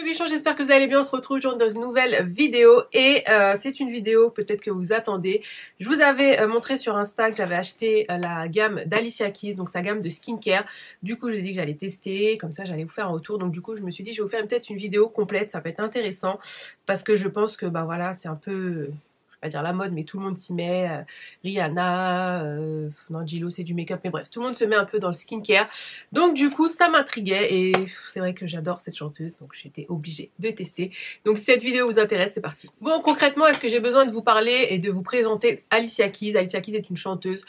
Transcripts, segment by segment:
Mes bichons, j'espère que vous allez bien. On se retrouve aujourd'hui dans une nouvelle vidéo et c'est une vidéo peut-être que vous attendez. Je vous avais montré sur Insta que j'avais acheté la gamme d'Alicia Keys, donc sa gamme de skincare. Du coup, j'ai dit que j'allais tester, comme ça j'allais vous faire un retour. Donc du coup, je me suis dit je vais vous faire peut-être une vidéo complète, ça peut être intéressant parce que je pense que bah voilà, c'est un peu... pas dire la mode, mais tout le monde s'y met. Rihanna, non, Gillo c'est du make-up, mais bref, tout le monde se met un peu dans le skincare. Donc du coup, ça m'intriguait et c'est vrai que j'adore cette chanteuse, donc j'étais obligée de tester. Donc si cette vidéo vous intéresse, c'est parti. Bon, concrètement, est-ce que j'ai besoin de vous parler et de vous présenter Alicia Keys? Alicia Keys est une chanteuse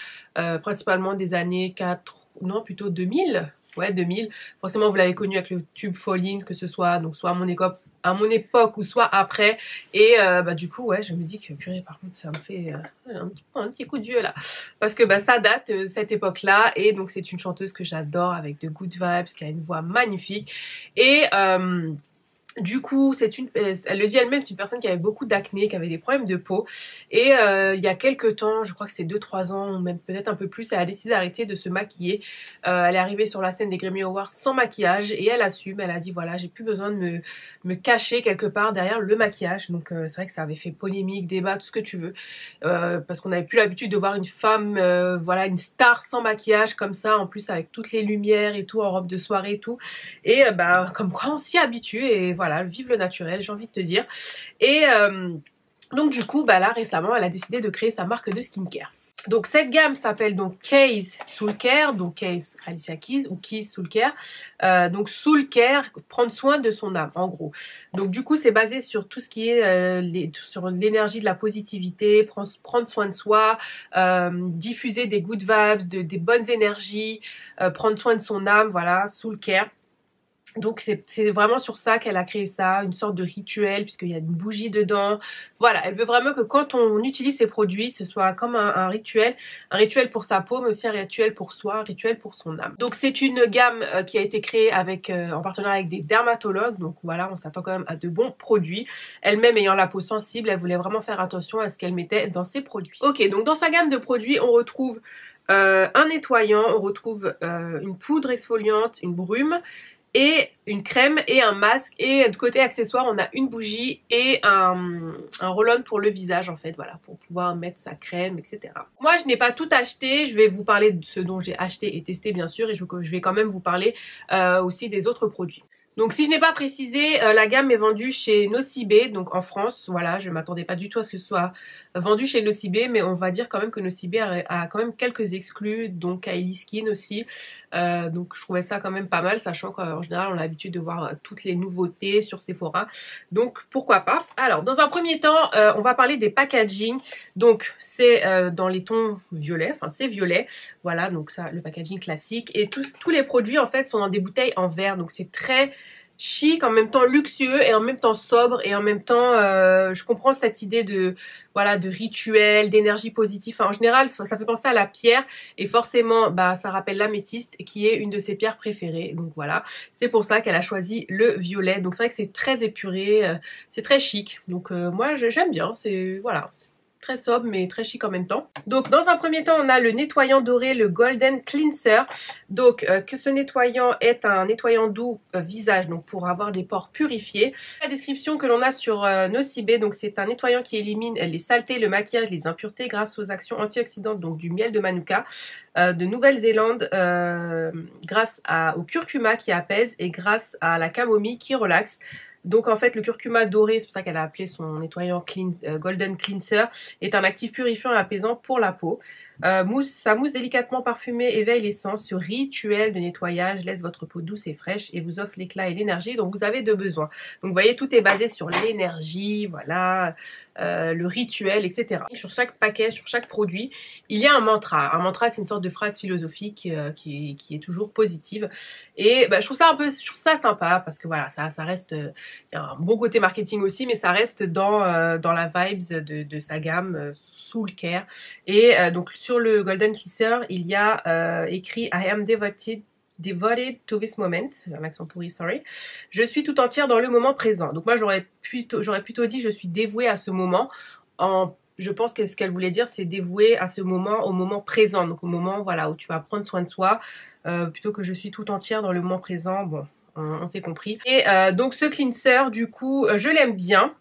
principalement des années 4, non plutôt 2000. Ouais, 2000. Forcément, vous l'avez connue avec le tube Fall In, que ce soit donc soit à mon époque ou soit après. Et bah du coup, ouais, je me dis que purée, par contre, ça me fait un petit coup de vieux là. Parce que bah ça date cette époque-là. Et donc c'est une chanteuse que j'adore avec de good vibes, qui a une voix magnifique. Et du coup, elle le dit elle-même, c'est une personne qui avait beaucoup d'acné, qui avait des problèmes de peau. Et il y a quelques temps, je crois que c'était 2-3 ans, ou même peut-être un peu plus, elle a décidé d'arrêter de se maquiller. Elle est arrivée sur la scène des Grammy Awards sans maquillage et elle assume, elle a dit voilà, j'ai plus besoin de me cacher quelque part derrière le maquillage. Donc c'est vrai que ça avait fait polémique, débat, tout ce que tu veux. Parce qu'on n'avait plus l'habitude de voir une femme, voilà, une star sans maquillage comme ça, en plus avec toutes les lumières et tout, en robe de soirée et tout. Et bah comme quoi on s'y habitue et voilà, vive le naturel, j'ai envie de te dire. Et donc du coup, bah là récemment, elle a décidé de créer sa marque de skincare. Donc cette gamme s'appelle donc Keys Soul Care, donc Keys Alicia Keys ou Keys Soul Care. Donc Soul Care, prendre soin de son âme en gros. Donc du coup c'est basé sur tout ce qui est sur l'énergie de la positivité, prendre soin de soi, diffuser des good vibes, des bonnes énergies, prendre soin de son âme, voilà, Soul Care. Donc c'est vraiment sur ça qu'elle a créé ça, une sorte de rituel puisqu'il y a une bougie dedans. Voilà, elle veut vraiment que quand on utilise ces produits, ce soit comme un rituel pour sa peau, mais aussi un rituel pour soi, un rituel pour son âme. Donc c'est une gamme qui a été créée en partenariat avec des dermatologues, donc voilà, on s'attend quand même à de bons produits. Elle-même ayant la peau sensible, elle voulait vraiment faire attention à ce qu'elle mettait dans ses produits. Ok, donc dans sa gamme de produits, on retrouve un nettoyant, on retrouve une poudre exfoliante, une brume, et une crème et un masque, et de côté accessoire on a une bougie et un roll-on pour le visage en fait, voilà, pour pouvoir mettre sa crème, etc. Moi je n'ai pas tout acheté, je vais vous parler de ce dont j'ai acheté et testé bien sûr, et je vais quand même vous parler aussi des autres produits. Donc si je n'ai pas précisé, la gamme est vendue chez Nocibé, donc en France, voilà, je ne m'attendais pas du tout à ce que ce soit vendu chez Nocibé, mais on va dire quand même que Nocibé a quand même quelques exclus, donc Kylie Skin aussi, donc je trouvais ça quand même pas mal, sachant qu'en général on a l'habitude de voir toutes les nouveautés sur Sephora, donc pourquoi pas. Alors dans un premier temps, on va parler des packaging, donc c'est dans les tons violets, enfin c'est violet, voilà, donc ça, le packaging classique, et tous les produits en fait sont dans des bouteilles en verre, donc c'est très chic, en même temps luxueux et en même temps sobre, et en même temps je comprends cette idée de voilà, de rituel, d'énergie positive. Enfin, en général ça fait penser à la pierre, et forcément bah ça rappelle l'améthyste qui est une de ses pierres préférées, donc voilà, c'est pour ça qu'elle a choisi le violet. Donc c'est vrai que c'est très épuré, c'est très chic, donc moi j'aime bien, c'est voilà, très sobre mais très chic en même temps. Donc dans un premier temps on a le nettoyant doré, le Golden Cleanser. Donc que ce nettoyant est un nettoyant doux visage, donc pour avoir des pores purifiés. La description que l'on a sur Nocibé, donc c'est un nettoyant qui élimine les saletés, le maquillage, les impuretés grâce aux actions antioxydantes, donc du miel de Manuka de Nouvelle-Zélande, grâce au curcuma qui apaise et grâce à la camomille qui relaxe. Donc en fait le curcuma doré, c'est pour ça qu'elle a appelé son nettoyant Golden Cleanser, est un actif purifiant et apaisant pour la peau. Sa mousse délicatement parfumée éveille les sens. Ce rituel de nettoyage laisse votre peau douce et fraîche et vous offre l'éclat et l'énergie dont vous avez de besoin. Donc vous voyez, tout est basé sur l'énergie, voilà, le rituel, etc. Sur chaque paquet, sur chaque produit, il y a un mantra. Un mantra, c'est une sorte de phrase philosophique qui est toujours positive. Et bah, je trouve ça sympa parce que voilà, ça reste, il y a un bon côté marketing aussi, mais ça reste dans la vibes de sa gamme Soul Care. Et donc sur le Golden Cleanser, il y a écrit I am devoted to this moment, un accent pourri, sorry. Je suis tout entière dans le moment présent. Donc moi j'aurais plutôt dit je suis dévouée à ce moment. Je pense que ce qu'elle voulait dire, c'est dévouée à ce moment, au moment présent, donc au moment voilà où tu vas prendre soin de soi, plutôt que je suis tout entière dans le moment présent. Bon, on s'est compris. Et donc ce cleanser, du coup, je l'aime bien.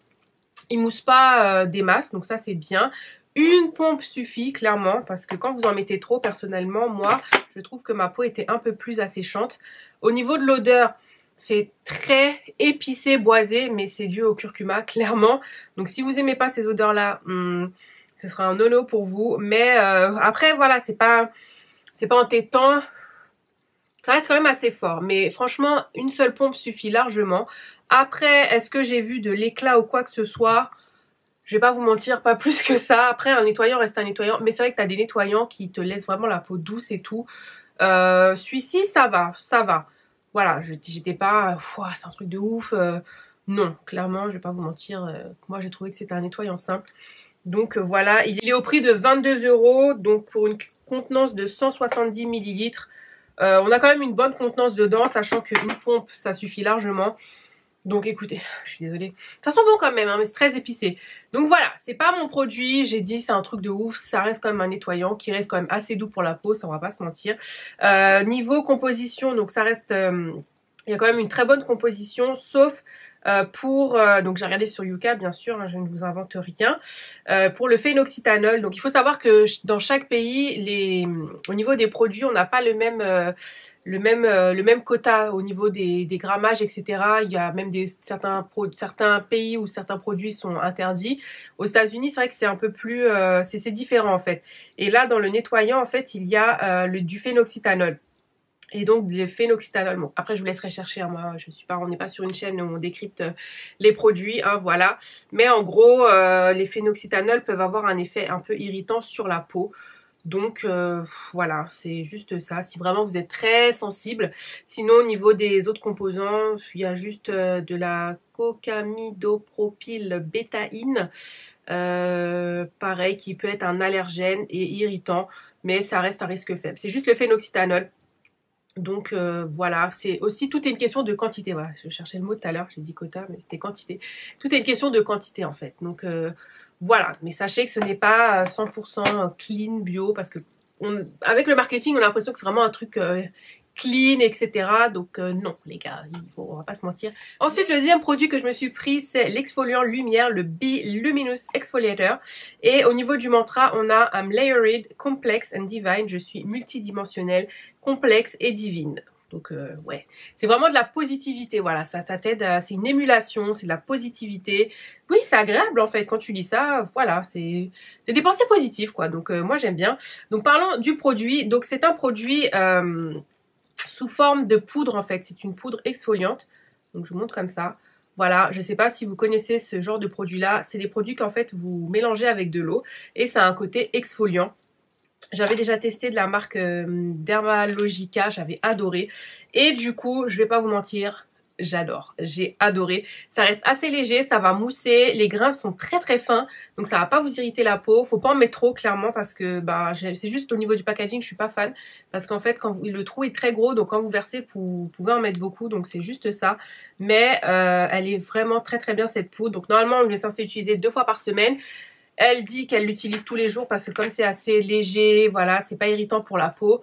Il mousse pas des masses, donc ça c'est bien. Une pompe suffit clairement, parce que quand vous en mettez trop, personnellement, moi, je trouve que ma peau était un peu plus asséchante. Au niveau de l'odeur, c'est très épicé, boisé, mais c'est dû au curcuma, clairement. Donc si vous aimez pas ces odeurs-là, ce sera un no-no pour vous. Mais après, voilà, c'est pas entêtant. Ça reste quand même assez fort, mais franchement, une seule pompe suffit largement. Après, est-ce que j'ai vu de l'éclat ou quoi que ce soit? Je vais pas vous mentir, pas plus que ça. Après, un nettoyant reste un nettoyant. Mais c'est vrai que tu as des nettoyants qui te laissent vraiment la peau douce et tout. Celui-ci, ça va, ça va. Voilà, j'étais pas... c'est un truc de ouf. Non, clairement, je vais pas vous mentir. Moi, j'ai trouvé que c'était un nettoyant simple. Donc voilà, il est au prix de 22 €. Donc pour une contenance de 170 millilitres. On a quand même une bonne contenance dedans, sachant qu'une pompe, ça suffit largement. Donc écoutez, je suis désolée. Ça sent bon quand même, hein, mais c'est très épicé. Donc voilà, c'est pas mon produit. J'ai dit c'est un truc de ouf. Ça reste quand même un nettoyant qui reste quand même assez doux pour la peau, ça on va pas se mentir. Niveau composition, donc ça reste... il y a quand même une très bonne composition, sauf... donc j'ai regardé sur Yuka bien sûr, hein, je ne vous invente rien, pour le phénoxytanol. Donc il faut savoir que dans chaque pays, au niveau des produits, on n'a pas le même quota au niveau des grammages, etc. Il y a même certains pays où certains produits sont interdits. Aux États-Unis, c'est vrai que c'est un peu plus, c'est différent en fait. Et là, dans le nettoyant, en fait, il y a du phénoxytanol. Et donc le phénoxytanol, bon après je vous laisserai chercher, hein, moi on n'est pas sur une chaîne où on décrypte les produits, hein, voilà. Mais en gros, les phénoxytanols peuvent avoir un effet un peu irritant sur la peau. Donc voilà, c'est juste ça, si vraiment vous êtes très sensible. Sinon au niveau des autres composants, il y a juste de la cocamidopropylbétaïne, pareil, qui peut être un allergène et irritant, mais ça reste un risque faible. C'est juste le phénoxytanol. Donc voilà, c'est aussi, tout est une question de quantité. Voilà, je cherchais le mot tout à l'heure, j'ai dit quota, mais c'était quantité. Tout est une question de quantité en fait. Donc voilà, mais sachez que ce n'est pas 100% clean, bio, parce que avec le marketing, on a l'impression que c'est vraiment un truc clean, etc. Donc non les gars, on va pas se mentir. Ensuite, le deuxième produit que je me suis pris, c'est l'exfoliant lumière, le Luminous Exfoliator. Et au niveau du mantra, on a I'm layered, complex and divine. Je suis multidimensionnelle, complexe et divine. Donc ouais, c'est vraiment de la positivité, voilà, ça t'aide, c'est une émulation, c'est de la positivité. Oui, c'est agréable en fait, quand tu lis ça, voilà, c'est des pensées positives quoi, donc moi j'aime bien. Donc parlons du produit, donc c'est un produit sous forme de poudre en fait, c'est une poudre exfoliante, donc je vous montre comme ça. Voilà, je sais pas si vous connaissez ce genre de produit là, c'est des produits qu'en fait vous mélangez avec de l'eau et ça a un côté exfoliant. J'avais déjà testé de la marque Dermalogica, j'avais adoré. Et du coup, je vais pas vous mentir, j'adore, j'ai adoré. Ça reste assez léger, ça va mousser, les grains sont très très fins, donc ça va pas vous irriter la peau. Faut pas en mettre trop clairement parce que bah, c'est juste au niveau du packaging, je suis pas fan. Parce qu'en fait, le trou est très gros, donc quand vous versez, vous pouvez en mettre beaucoup, donc c'est juste ça. Mais elle est vraiment très très bien cette poudre. Donc normalement, on est censé utiliser 2 fois par semaine. Elle dit qu'elle l'utilise tous les jours parce que comme c'est assez léger, voilà, c'est pas irritant pour la peau.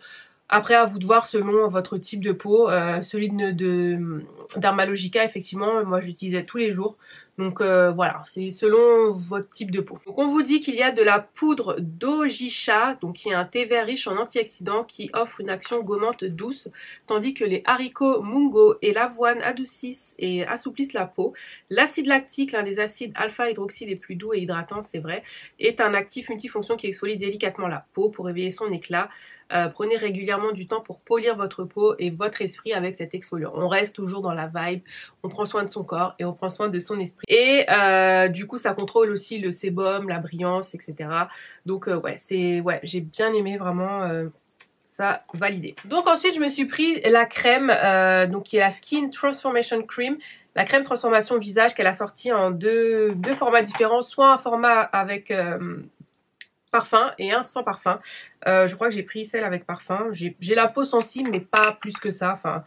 Après, à vous de voir selon votre type de peau. Celui de Dermalogica, effectivement, moi j'utilisais tous les jours. Donc voilà, c'est selon votre type de peau. Donc on vous dit qu'il y a de la poudre d'Ojicha, donc qui est un thé vert riche en antioxydants qui offre une action gommante douce, tandis que les haricots mungo et l'avoine adoucissent et assouplissent la peau. L'acide lactique, l'un des acides alpha-hydroxy les plus doux et hydratants, c'est vrai, est un actif multifonction qui exfolie délicatement la peau pour réveiller son éclat. Prenez régulièrement du temps pour polir votre peau et votre esprit avec cet exfoliant. On reste toujours dans la vibe, on prend soin de son corps et on prend soin de son esprit. Et du coup, ça contrôle aussi le sébum, la brillance, etc. Donc ouais, j'ai bien aimé vraiment ça, validé. Donc ensuite, je me suis pris la crème, donc qui est la Skin Transformation Cream. La crème transformation visage qu'elle a sorti en deux formats différents, soit un format avec parfum et un sans parfum. Je crois que j'ai pris celle avec parfum. J'ai la peau sensible mais pas plus que ça. Enfin,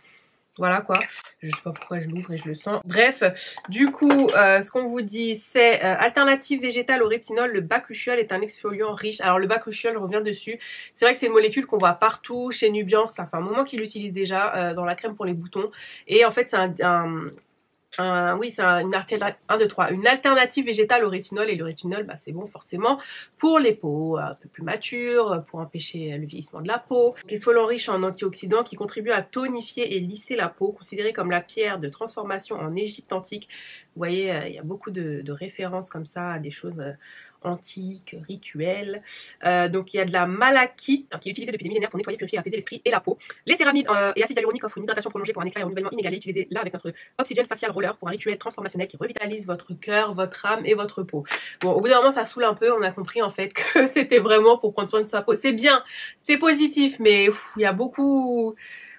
Voilà quoi, je sais pas pourquoi je l'ouvre et je le sens. Bref, du coup, ce qu'on vous dit, c'est alternative végétale au rétinol. Le bakuchiol est un exfoliant riche. Alors le bakuchiol, je reviens dessus. C'est vrai que c'est une molécule qu'on voit partout chez Nubiance. Ça fait un moment qu'ils l'utilisent déjà dans la crème pour les boutons. Et en fait, c'est oui, c'est une alternative végétale au rétinol. Et le rétinol, bah, c'est bon forcément pour les peaux un peu plus matures, pour empêcher le vieillissement de la peau. Exfoliant riche en antioxydants qui contribuent à tonifier et lisser la peau, considéré comme la pierre de transformation en Égypte antique. Vous voyez, il y a beaucoup de références comme ça à des choses antiques, rituelles. Donc il y a de la malachite qui est utilisée depuis des millénaires pour nettoyer, purifier et apaiser l'esprit et la peau. Les céramides et acides hyaluroniques offrent une hydratation prolongée pour un éclat et un renouvellement inégalé. Utilisez là avec notre Oxygen Facial Roller pour un rituel transformationnel qui revitalise votre cœur, votre âme et votre peau. Bon, au bout d'un moment ça saoule un peu, on a compris en fait que c'était vraiment pour prendre soin de sa peau. C'est bien, c'est positif, mais il y a beaucoup...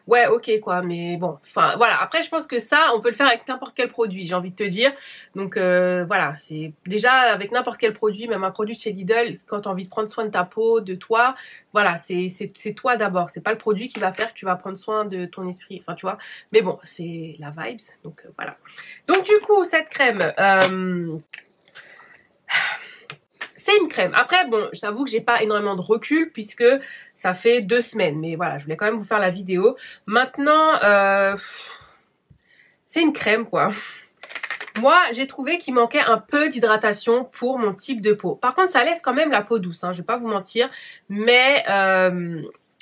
Ouais, ok quoi, mais bon, enfin voilà. Après, je pense que ça, on peut le faire avec n'importe quel produit, j'ai envie de te dire. Donc voilà, c'est déjà avec n'importe quel produit, même un produit de chez Lidl, quand tu as envie de prendre soin de ta peau, de toi, voilà, c'est toi d'abord. C'est pas le produit qui va faire que tu vas prendre soin de ton esprit, enfin tu vois. Mais bon, c'est la vibes, donc voilà. Donc du coup, cette crème... c'est une crème. Après, bon, j'avoue que j'ai pas énormément de recul puisque ça fait 2 semaines. Mais voilà, je voulais quand même vous faire la vidéo. Maintenant, c'est une crème quoi. Moi, j'ai trouvé qu'il manquait un peu d'hydratation pour mon type de peau. Par contre, ça laisse quand même la peau douce, hein, je vais pas vous mentir. Mais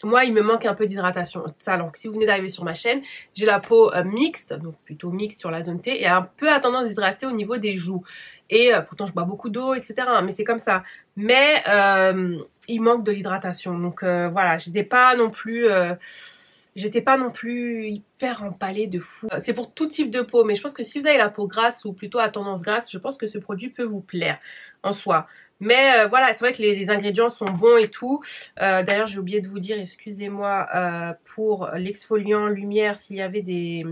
moi, il me manque un peu d'hydratation. Ça, donc, si vous venez d'arriver sur ma chaîne, j'ai la peau mixte, donc plutôt mixte sur la zone T, et un peu à tendance d'hydrater au niveau des joues. Et pourtant, je bois beaucoup d'eau, etc. hein, mais c'est comme ça. Mais il manque de l'hydratation. Donc voilà, j'étais pas non plus hyper empalée de fou. C'est pour tout type de peau, mais je pense que si vous avez la peau grasse ou plutôt à tendance grasse, je pense que ce produit peut vous plaire en soi. Mais voilà, c'est vrai que les ingrédients sont bons et tout. D'ailleurs, j'ai oublié de vous dire, excusez-moi, pour l'exfoliant lumière, s'il y avait des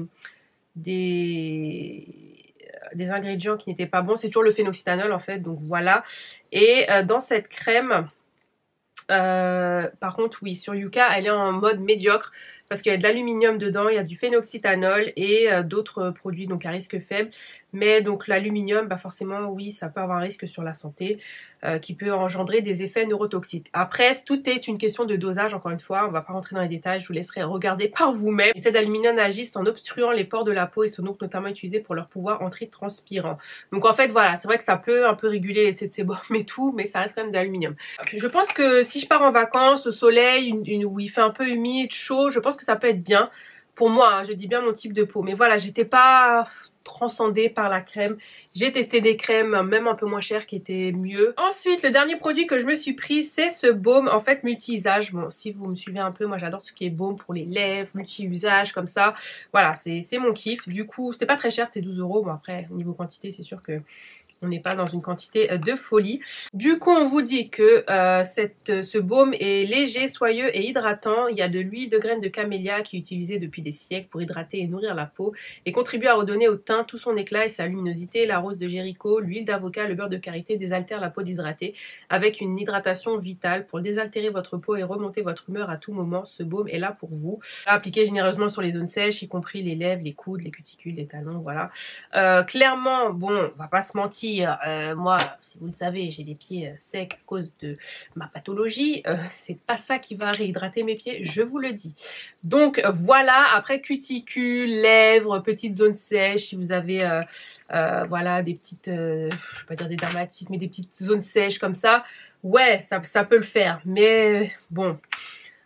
ingrédients qui n'étaient pas bons, c'est toujours le phénoxytanol en fait, donc voilà. Et dans cette crème, par contre oui, sur Yuka, elle est en mode médiocre parce qu'il y a de l'aluminium dedans, il y a du phénoxytanol et d'autres produits donc à risque faible. Mais donc l'aluminium, bah forcément oui, ça peut avoir un risque sur la santé qui peut engendrer des effets neurotoxiques. Après, tout est une question de dosage, encore une fois, on va pas rentrer dans les détails, je vous laisserai regarder par vous-même. Cet aluminium agissent en obstruant les pores de la peau et sont donc notamment utilisés pour leur pouvoir antitranspirant. Donc en fait voilà, c'est vrai que ça peut un peu réguler l'effet de sébum et tout, mais ça reste quand même d'aluminium. Je pense que si je pars en vacances au soleil, où il fait un peu humide, chaud, je pense que ça peut être bien. Pour moi, hein, je dis bien mon type de peau. Mais voilà, j'étais pas transcendée par la crème. J'ai testé des crèmes, même un peu moins chères, qui étaient mieux. Ensuite, le dernier produit que je me suis pris, c'est ce baume, en fait, multi-usage. Bon, si vous me suivez un peu, moi j'adore tout ce qui est baume pour les lèvres, multi-usage, comme ça. Voilà, c'est mon kiff. Du coup, c'était pas très cher, c'était 12 €. Bon, après, niveau quantité, c'est sûr que on n'est pas dans une quantité de folie. Du coup, on vous dit que ce baume est léger, soyeux et hydratant. Il y a de l'huile de graines de camélia qui est utilisée depuis des siècles pour hydrater et nourrir la peau et contribue à redonner au teint tout son éclat et sa luminosité. La rose de Jéricho, l'huile d'avocat, le beurre de karité désaltèrent la peau déshydratée avec une hydratation vitale pour désaltérer votre peau et remonter votre humeur à tout moment. Ce baume est là pour vous. Appliqué généreusement sur les zones sèches, y compris les lèvres, les coudes, les cuticules, les talons, voilà. Clairement, bon, on va pas se mentir. Moi, si vous le savez, j'ai les pieds secs à cause de ma pathologie. C'est pas ça qui va réhydrater mes pieds, je vous le dis. Donc voilà, après cuticule, lèvres, petites zones sèches, si vous avez voilà des petites, je vais pas dire des dermatites, mais des petites zones sèches comme ça, ouais, ça peut le faire. Mais bon,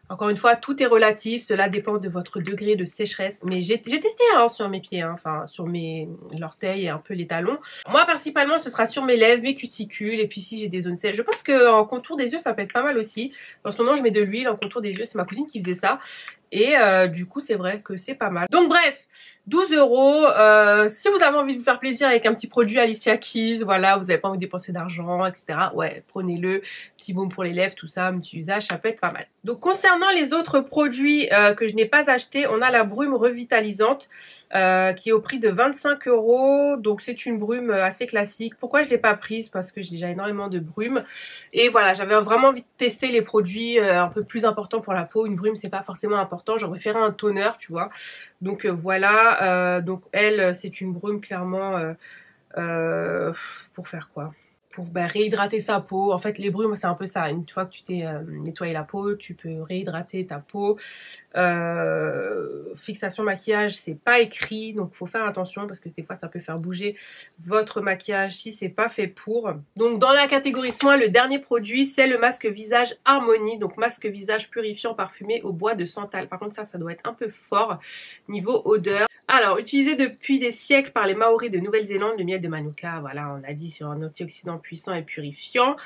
encore une fois, tout est relatif, cela dépend de votre degré de sécheresse. Mais j'ai testé hein, sur mes pieds, hein, enfin sur mes orteils et un peu les talons. Moi, principalement, ce sera sur mes lèvres, mes cuticules et puis si j'ai des zones sèches. Je pense qu'en contour des yeux, ça peut être pas mal aussi. En ce moment, je mets de l'huile en contour des yeux, c'est ma cousine qui faisait ça. Et du coup, c'est vrai que c'est pas mal. Donc bref, 12 €. Si vous avez envie de vous faire plaisir avec un petit produit Alicia Keys, voilà, vous n'avez pas envie de dépenser d'argent, etc. Ouais, prenez-le. Petit baume pour les lèvres, tout ça, multi-usage, ça peut être pas mal. Donc concernant les autres produits que je n'ai pas achetés, on a la brume revitalisante qui est au prix de 25 €. Donc c'est une brume assez classique. Pourquoi je ne l'ai pas prise? Parce que j'ai déjà énormément de brume. Et voilà, j'avais vraiment envie de tester les produits un peu plus importants pour la peau. Une brume, c'est pas forcément important réconfortant. J'aurais préféré un toner, tu vois. Donc voilà, donc elle, c'est une brume clairement pour faire quoi? Pour réhydrater sa peau. En fait, les brumes, c'est un peu ça. Une fois que tu t'es nettoyé la peau, tu peux réhydrater ta peau. Fixation maquillage, c'est pas écrit, donc faut faire attention parce que des fois ça peut faire bouger votre maquillage si c'est pas fait pour. Donc dans la catégorie soins, le dernier produit c'est le masque visage Harmonie, donc masque visage purifiant parfumé au bois de santal. Par contre ça doit être un peu fort niveau odeur. Alors, utilisé depuis des siècles par les Maoris de Nouvelle-Zélande, le miel de Manuka, voilà, on a dit, c'est un antioxydant puissant et purifiant.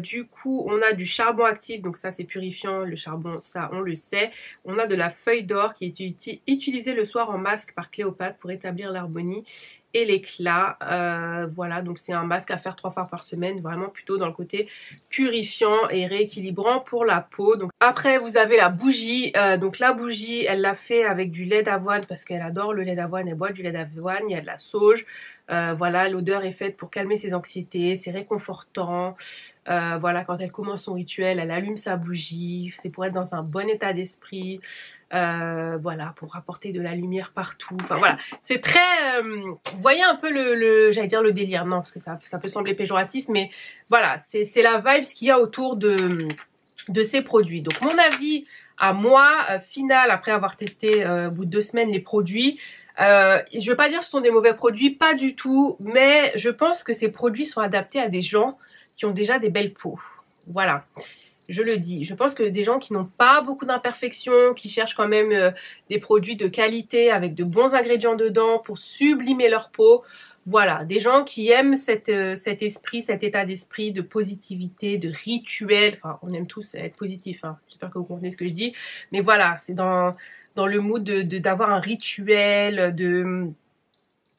Du coup, on a du charbon actif, donc ça c'est purifiant, le charbon, ça on le sait. On a de la feuille d'or qui est utilisée le soir en masque par Cléopâtre pour établir l'harmonie et l'éclat. Voilà, donc c'est un masque à faire 3 fois par semaine, vraiment plutôt dans le côté purifiant et rééquilibrant pour la peau. Donc après vous avez la bougie, donc la bougie elle l'a fait avec du lait d'avoine parce qu'elle adore le lait d'avoine, elle boit du lait d'avoine, il y a de la sauge. Voilà, l'odeur est faite pour calmer ses anxiétés, c'est réconfortant. Voilà, quand elle commence son rituel, elle allume sa bougie, c'est pour être dans un bon état d'esprit. Voilà, pour apporter de la lumière partout. Enfin voilà, c'est très... vous voyez un peu j'allais dire le délire, non, parce que ça peut sembler péjoratif, mais voilà, c'est la vibe qu'il y a autour de ces produits. Donc mon avis à moi, final, après avoir testé au bout de 2 semaines les produits, je veux pas dire que ce sont des mauvais produits, pas du tout, mais je pense que ces produits sont adaptés à des gens qui ont déjà des belles peaux. Voilà, je le dis. Je pense que des gens qui n'ont pas beaucoup d'imperfections, qui cherchent quand même des produits de qualité avec de bons ingrédients dedans pour sublimer leur peau. Voilà, des gens qui aiment cet esprit, cet état d'esprit de positivité, de rituel. Enfin, on aime tous être positif, hein. J'espère que vous comprenez ce que je dis. Mais voilà, c'est dans le mood d'avoir un rituel,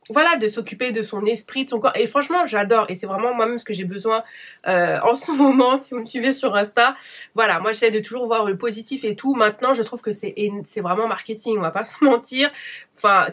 voilà, de s'occuper de son esprit, de son corps. Et franchement, j'adore. Et c'est vraiment moi-même ce que j'ai besoin en ce moment, si vous me suivez sur Insta. Voilà, moi j'essaie de toujours voir le positif et tout. Maintenant, je trouve que c'est vraiment marketing, on va pas se mentir. Enfin,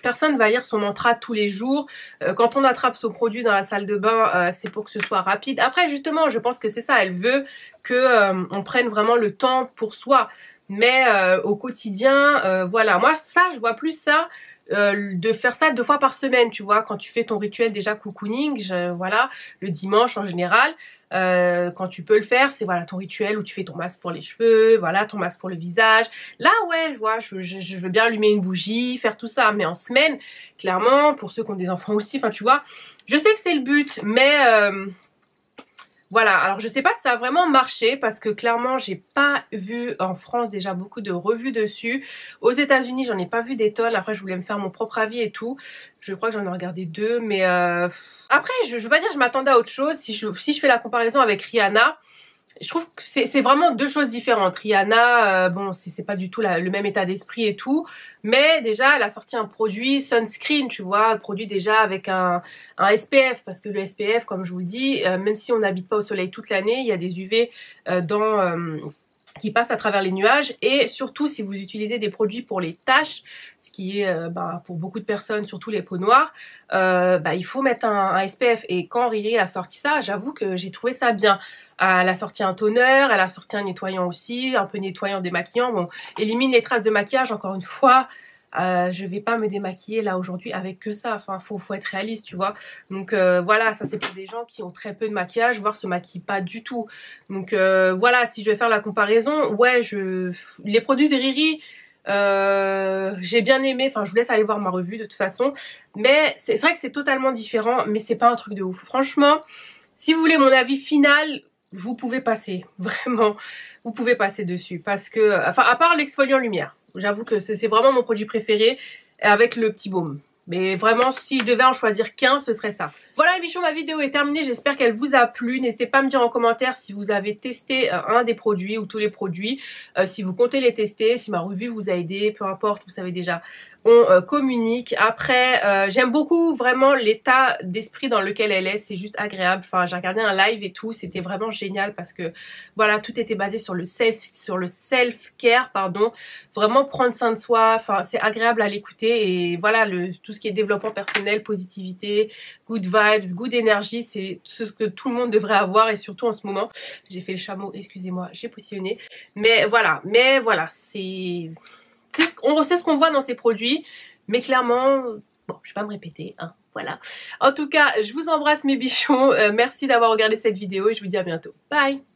personne va lire son mantra tous les jours. Quand on attrape son produit dans la salle de bain, c'est pour que ce soit rapide. Après, justement, je pense que c'est ça. Elle veut que on prenne vraiment le temps pour soi. Mais au quotidien, voilà. Moi, ça, je vois plus ça. De faire ça 2 fois par semaine, tu vois, quand tu fais ton rituel déjà cocooning, voilà, le dimanche en général, quand tu peux le faire, c'est voilà ton rituel où tu fais ton masque pour les cheveux, voilà, ton masque pour le visage. Là, ouais, je veux bien allumer une bougie, faire tout ça, mais en semaine, clairement, pour ceux qui ont des enfants aussi, enfin, tu vois, je sais que c'est le but, mais voilà, alors je sais pas si ça a vraiment marché parce que clairement j'ai pas vu en France déjà beaucoup de revues dessus. Aux États-Unis j'en ai pas vu des tonnes, après je voulais me faire mon propre avis et tout. Je crois que j'en ai regardé 2, mais après je veux pas dire que je m'attendais à autre chose. Si je fais la comparaison avec Rihanna, je trouve que c'est vraiment 2 choses différentes. Rihanna, bon, c'est pas du tout le même état d'esprit et tout, mais déjà, elle a sorti un produit sunscreen, tu vois, un produit déjà avec un SPF, parce que le SPF, comme je vous le dis, même si on n'habite pas au soleil toute l'année, il y a des UV qui passent à travers les nuages, et surtout si vous utilisez des produits pour les taches, ce qui est pour beaucoup de personnes, surtout les peaux noires, il faut mettre un SPF. Et quand Riri a sorti ça, j'avoue que j'ai trouvé ça bien. Elle a sorti un toner, elle a sorti un nettoyant aussi, un peu nettoyant, démaquillant. Bon, élimine les traces de maquillage, encore une fois. Je vais pas me démaquiller là aujourd'hui avec que ça, enfin faut être réaliste, tu vois. Donc voilà, ça c'est pour des gens qui ont très peu de maquillage, voire se maquillent pas du tout. Donc voilà, si je vais faire la comparaison, ouais, les produits de Riri, j'ai bien aimé, enfin je vous laisse aller voir ma revue de toute façon, mais c'est vrai que c'est totalement différent, mais c'est pas un truc de ouf. Franchement, si vous voulez mon avis final, vous pouvez passer, vraiment, vous pouvez passer dessus, parce que, enfin, à part l'exfoliant lumière, j'avoue que c'est vraiment mon produit préféré, avec le petit baume. Mais vraiment, si je devais en choisir qu'un, ce serait ça. Voilà les bichons, ma vidéo est terminée, j'espère qu'elle vous a plu. N'hésitez pas à me dire en commentaire si vous avez testé un des produits ou tous les produits, si vous comptez les tester, si ma revue vous a aidé, peu importe, vous savez déjà, on communique. Après, j'aime beaucoup vraiment l'état d'esprit dans lequel elle est, c'est juste agréable. Enfin, j'ai regardé un live et tout, c'était vraiment génial parce que voilà, tout était basé sur le self-care, pardon. Vraiment prendre soin de soi, enfin, c'est agréable à l'écouter et voilà, tout ce qui est développement personnel, positivité, good vibes. vibes, good énergie, c'est ce que tout le monde devrait avoir et surtout en ce moment. J'ai fait le chameau, excusez-moi, j'ai poussé le nez. Mais voilà, c'est on sait ce qu'on voit dans ces produits, mais clairement, bon, je vais pas me répéter, hein, voilà. En tout cas, je vous embrasse mes bichons, merci d'avoir regardé cette vidéo et je vous dis à bientôt. Bye!